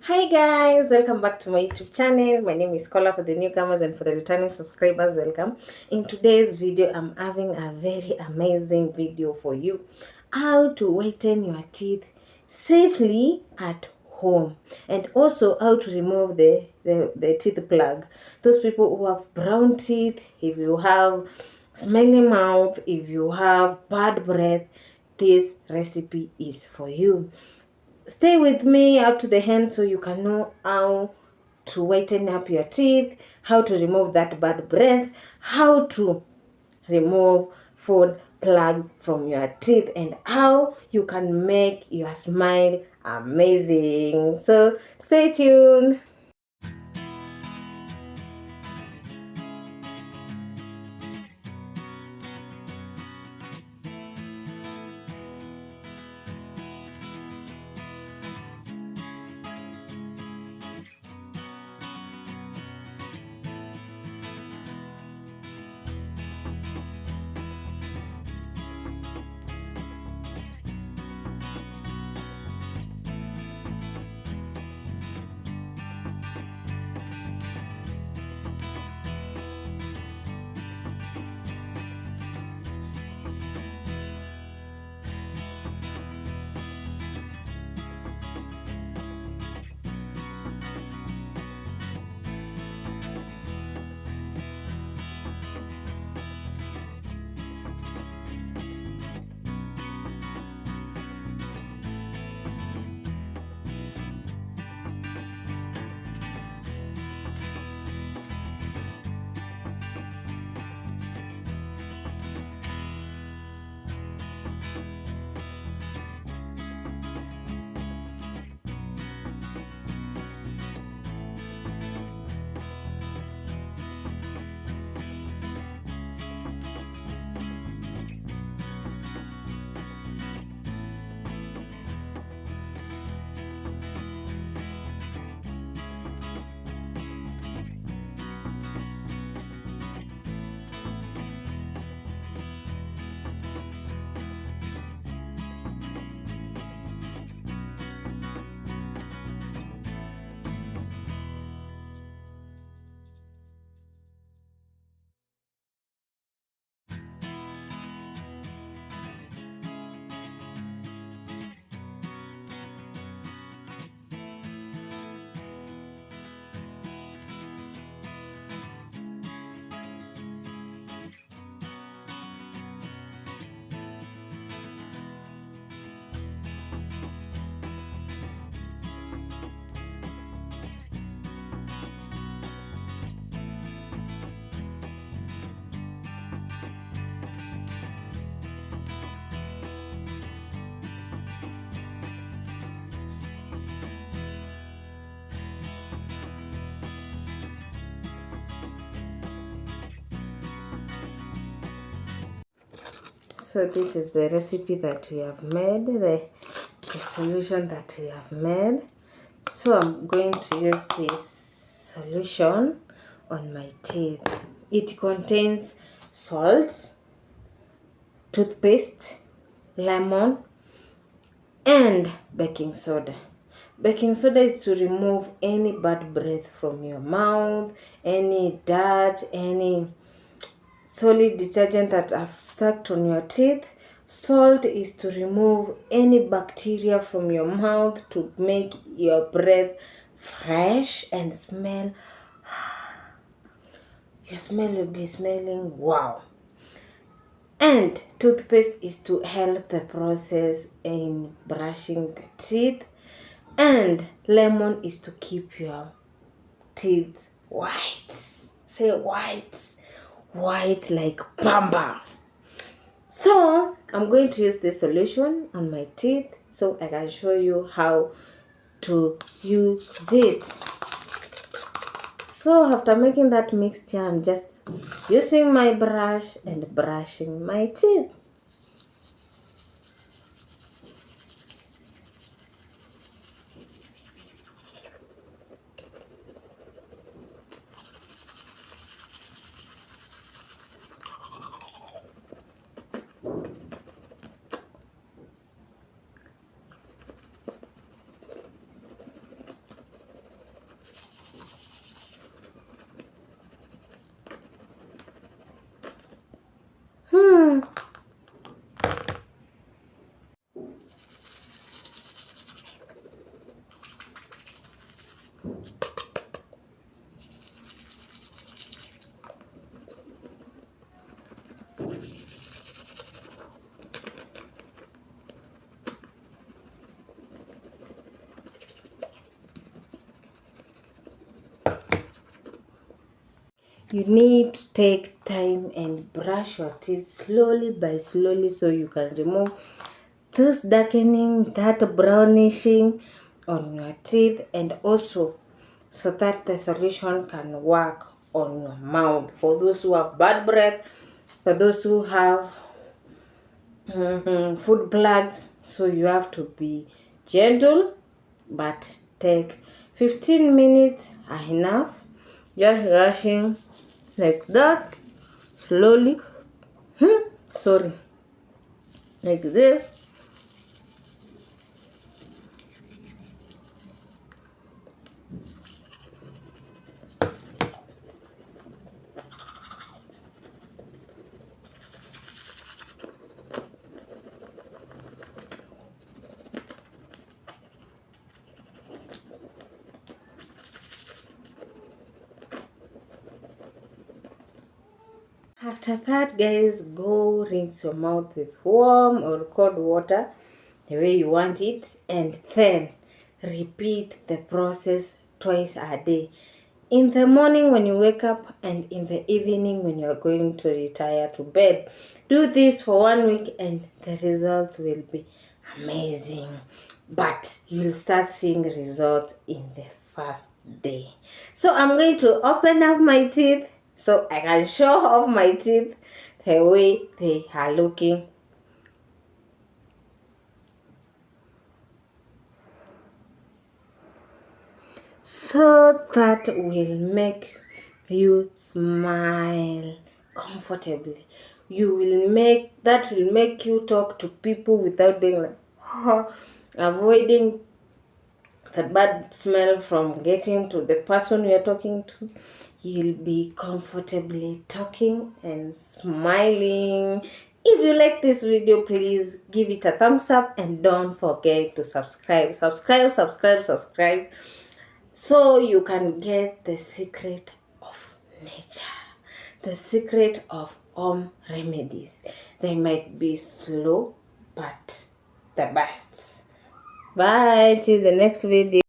Hi guys, welcome back to my YouTube channel. My name is Kola. For the newcomers and for the returning subscribers, welcome. In today's video, I'm having a very amazing video for you. How to whiten your teeth safely at home, and also how to remove the teeth plug. Those people who have brown teeth, if you have smelly mouth, if you have bad breath, this recipe is for you. Stay with me up to the end so you can know how to whiten up your teeth, how to remove that bad breath, how to remove food plugs from your teeth, and how you can make your smile amazing. So stay tuned. So this is the recipe that we have made, the solution that we have made. So I'm going to use this solution on my teeth. It contains salt, toothpaste, lemon, and baking soda. Baking soda is to remove any bad breath from your mouth, any dirt, any solid detergent that have stuck on your teeth. Salt is to remove any bacteria from your mouth to make your breath fresh and smell. Your smell will be smelling wow. And toothpaste is to help the process in brushing the teeth. And lemon is to keep your teeth white. Say white. White like pamba. So I'm going to use this solution on my teeth so I can show you how to use it. So after making that mixture, I'm just using my brush and brushing my teeth. you need to take time and brush your teeth slowly by slowly so you can remove this darkening, that brownishing on your teeth, and also so that the solution can work on your mouth. For those who have bad breath, for those who have food plugs, so you have to be gentle, but take 15 minutes are enough. Just brushing like that, slowly, sorry, like this. After that, guys, go rinse your mouth with warm or cold water, the way you want it, and then repeat the process twice a day. In the morning when you wake up, and in the evening when you are going to retire to bed. Do this for 1 week and the results will be amazing. But you'll start seeing results in the first day. So I'm going to open up my teeth so I can show off my teeth the way they are looking. So that will make you smile comfortably. That will make you talk to people without being like avoiding the bad smell from getting to the person you are talking to. You'll be comfortably talking and smiling. If you like this video, please give it a thumbs up and don't forget to subscribe. Subscribe so you can get the secret of nature, the secret of home remedies. They might be slow, but the best. Bye, till the next video.